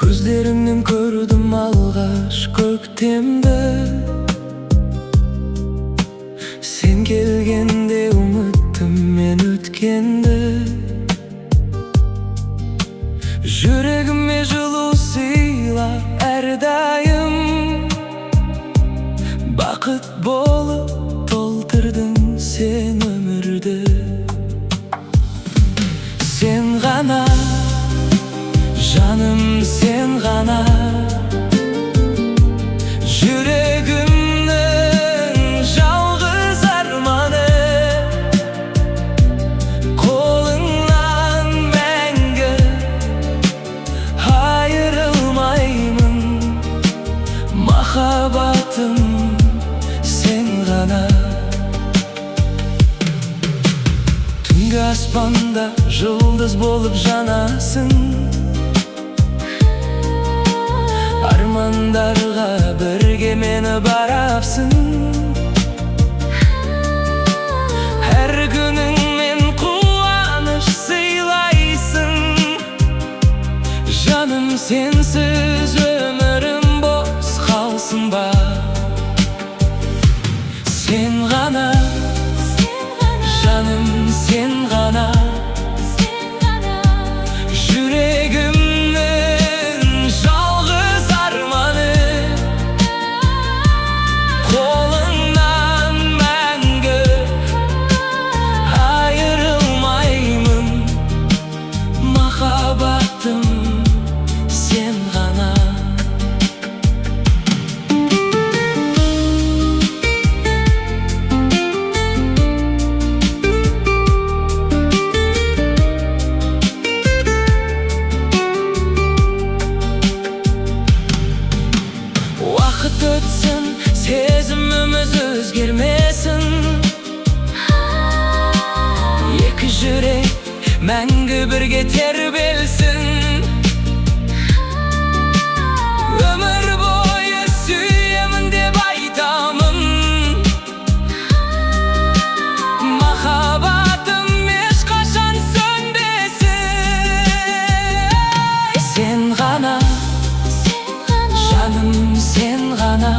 Gözlerinden gördüm alğaç köktemde. Sen gelgende umuttum men ötkende. Yüreğime жылу sıyla her daim. Bakıt bolup doldurdun sen ömürde. Sen gana, canım sen gana. Yüreğimden жалғыз armanı. Kolundan мәңгі ayrılmayımın. Махаббатым sen gana. Түнгі аспанда жұлдыз болып жанасың. Armandарға бірге мені барапсың. Әр күніңмен қуаныш сыйлайсың. Жаным сенсіз өмірім бос қалсын ба. Sen ғана, жаным sen ғана. Yüreğimden жалғыз armanı. Kolundan мәңгі ayrılmayımın. Махаббатым sen ғана. Vakit ötsün, sezimimiz özgermesin. Екі жүрек мәңгі бірге тербелсін. Ömür boyu sүйемін деп айтамын. Махаббатым ешқашан сөнбесін. Sen ғана, жаным sen ғана.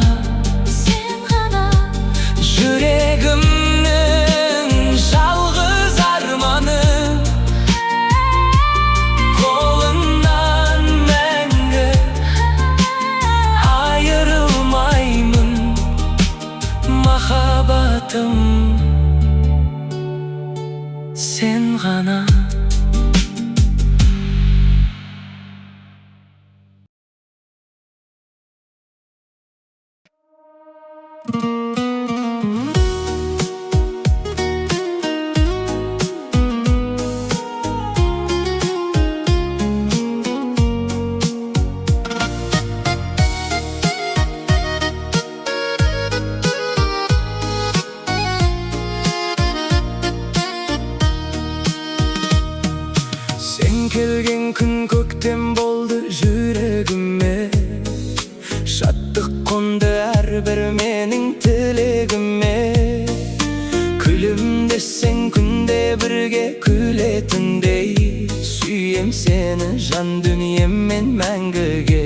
Yüreğimden жалғыз armanı. Kolundan мәңгі ayrılmayımın. Махаббатым sen ғана. Sen kelgen күн көктем болды жүрегіме. Шаттық қонды әрбір менің тілегіме. Күлімдесең күнде бірге күлетіндей. Сүйем сені жан дүниеммен мәңгіге.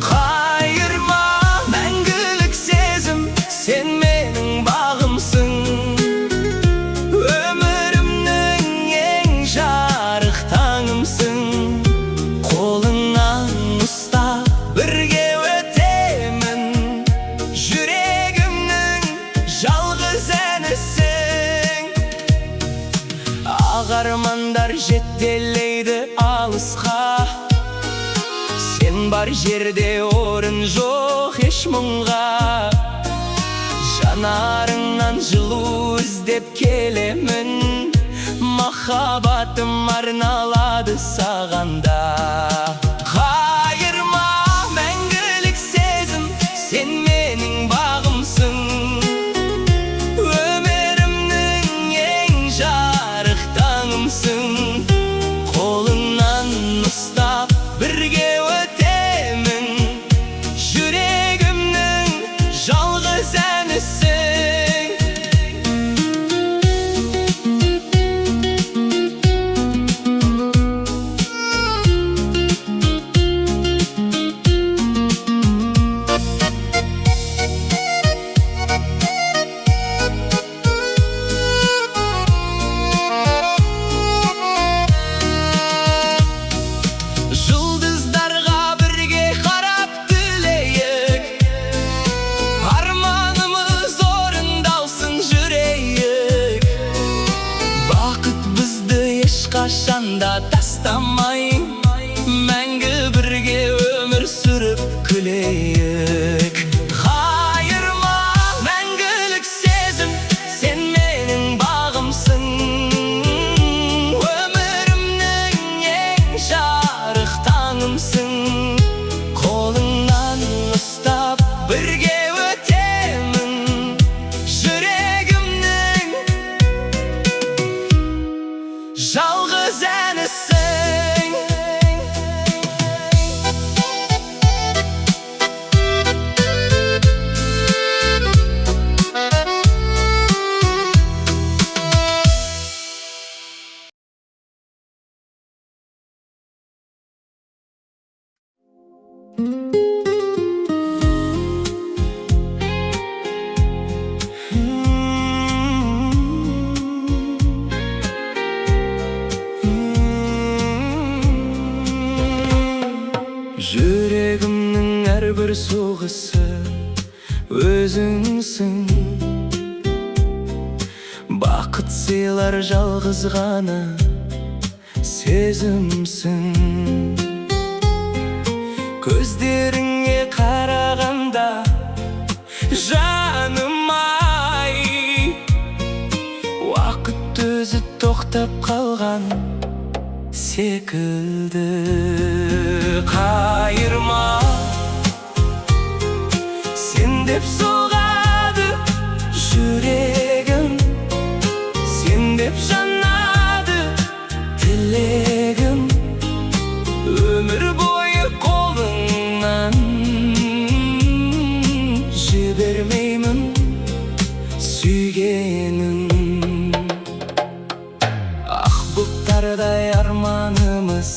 Қайырма мәңгілік сезім, сен менің бағымсың. Өмірімнің ең жарық таңымсың. Қолыңнан ұстап бірге өтемін. Жүрегімнің жалғыз әнісің. Ақ армандар жетелейді алысқа. Сен бар жерде орын жоқ еш мұңға. Жанарыңнан жылу іздеп келемін. Махаббатым арналады сағанда. Қайырма мәңгілік сезім, сен менің бағымсың. Өмірімнің ең жарық таңымсың. Қолыңнан ұстап бірге өтемін. Жүрегімнің жалғыз әнісің. tastamayın, мәңгі бірге өмір сүріп күлейік. Қайырма мәңгілік сезім, сен менің бағымсың. Өмірімнің ең жарық таңымсың. Қолыңнан ұстап бірге өтемін, жүрегімнің жалғыз әнісің. Жүрегімнің әрбір соғысы өзіңсің. Бақыт сыйлар жалғыз ғана сезімсің. Көздеріңе қарағанда жаным-ай, уақыт өзі тоқтап қалған секілді. Қайырма, сен деп соғады жүрегім, сен деп жанады тілегім. Өмір бойы қолыңнан жібермеймін сүйгенім. Ақ бұлттардай арманымыз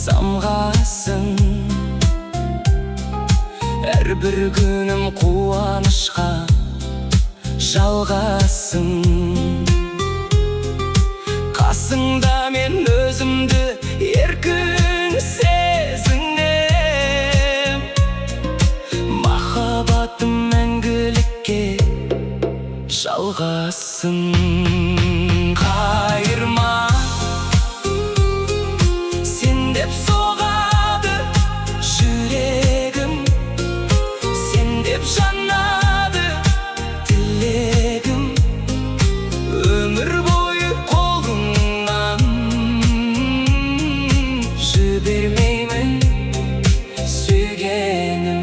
самғасын, әрбір күнім қуанышқа жалғасын. Қасыңда мен өзімді еркін сезінем. Махаббатым мәңгілікке жалғасын. Қайырма, сен деп соғады жүрегім, сен деп жанады тілегім. Өмір бойы қолыңнан жібермеймін сүйгенім.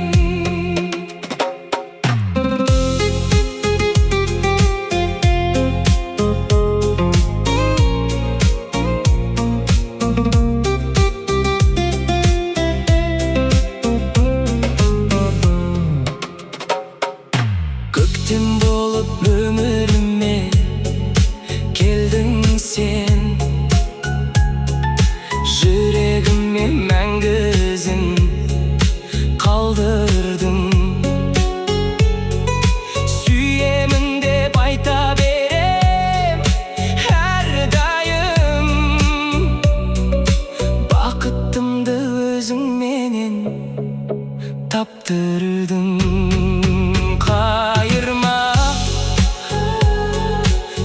Көктем болып өміріме келдің сен, жүрегіме мәңгі ізін қалдырдың. Сүйемін деп айта берем әрдайым, бақытымды өзіңменен таптырдың. Қайырма,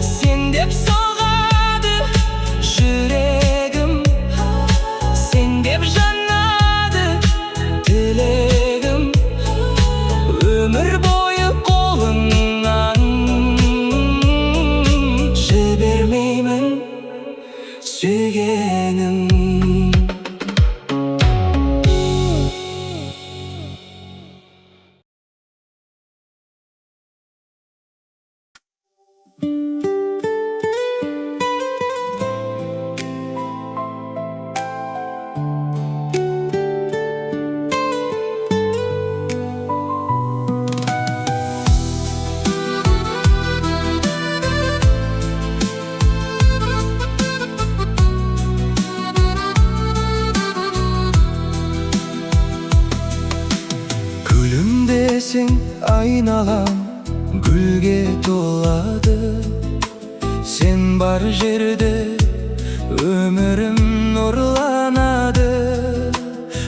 сен деп соғады жүрегім, сен деп жанады тілегім. Өмір бойы қолыңнан жібермеймін сүйгенім. Күлімдесең айналам гүлге толады, сен бар жерде өмірім нұрланады.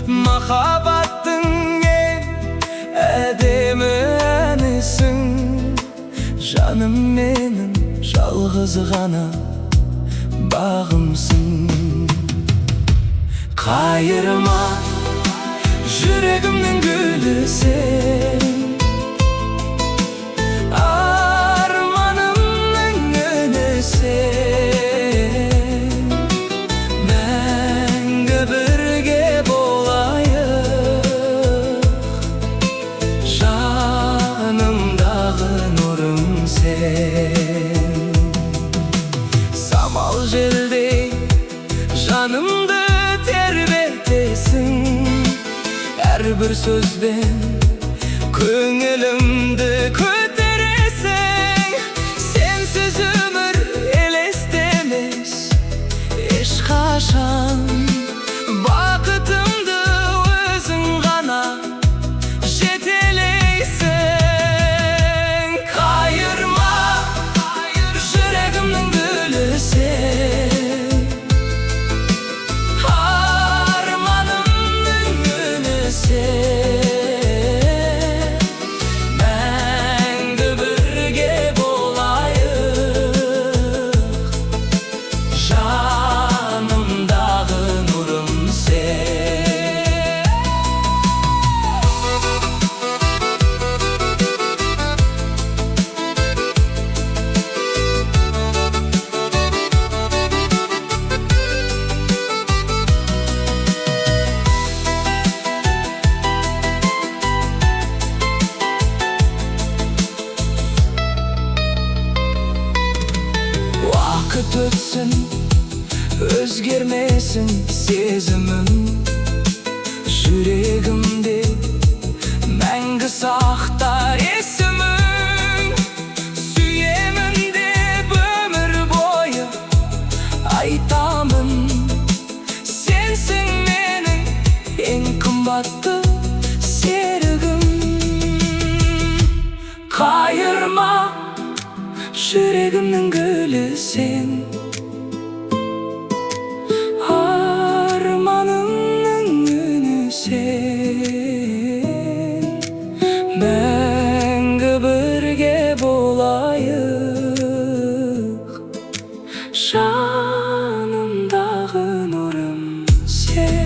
Махаббаттың ең әдемі әнісің, жаным менің жалғыз ғана бағымсың. Kayırma yüreğimnin gülü sen, armanımның üni sen. Мәңгі бірге болайық, жанымдағы нұрым sen. Самал желдей жанымды тербетесің, әрбір сөзбен көңілімді көтересің. Сенсіз өмір елестемес ешқашан, бақытымды өзің ғана жетелейсің. Қайырма жүрегімнің гүлі сен, арманымның үні сен. Мәңгі бірге болайық, жанымдағы нұрым сен. Уақыт өтсін, өзгермесін сезімім, жүрегімде мәңгі сақтар есімің. Сүйемін деп өмір бойы айтамын, сенсің менің ең қымбатты серігім. Қайырма жүрегімнің гүлі сен, арманымның үні сен. Мәңгі бірге болайық, жанымдағы нұрым сен.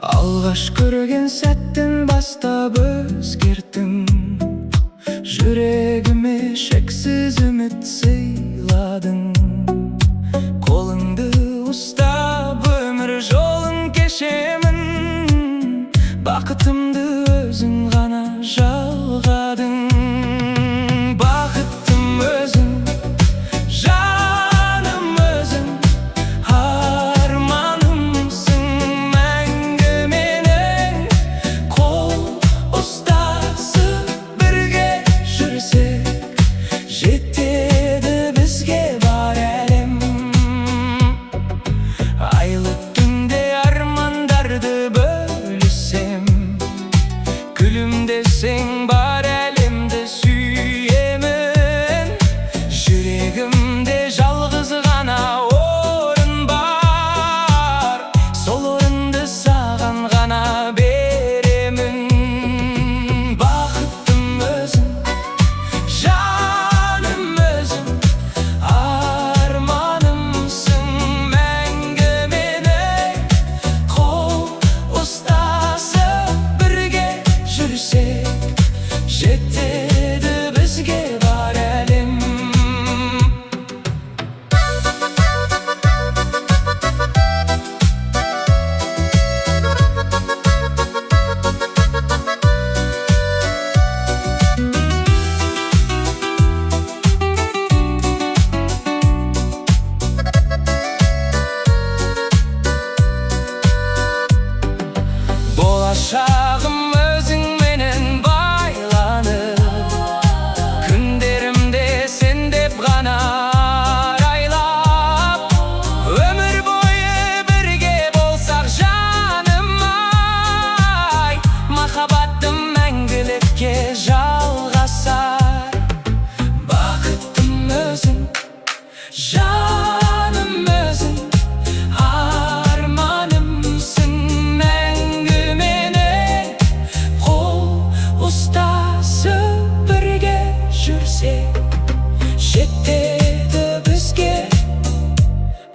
Алғаш көрген сәттен бастап өзгердің, жүрегіме шексіз үміт сыйладың. Қолыңды ұстап өмір жолын кешемін, бақытымды өзің ғана жалғадың. Бақыттым өзің, жаным өзің, арманымсың мәңгі менің. Қол ұстасып бірге жүрсек, жетеді бізге бар әлем. Айлы түнде армандарды бөлісем,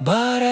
Бар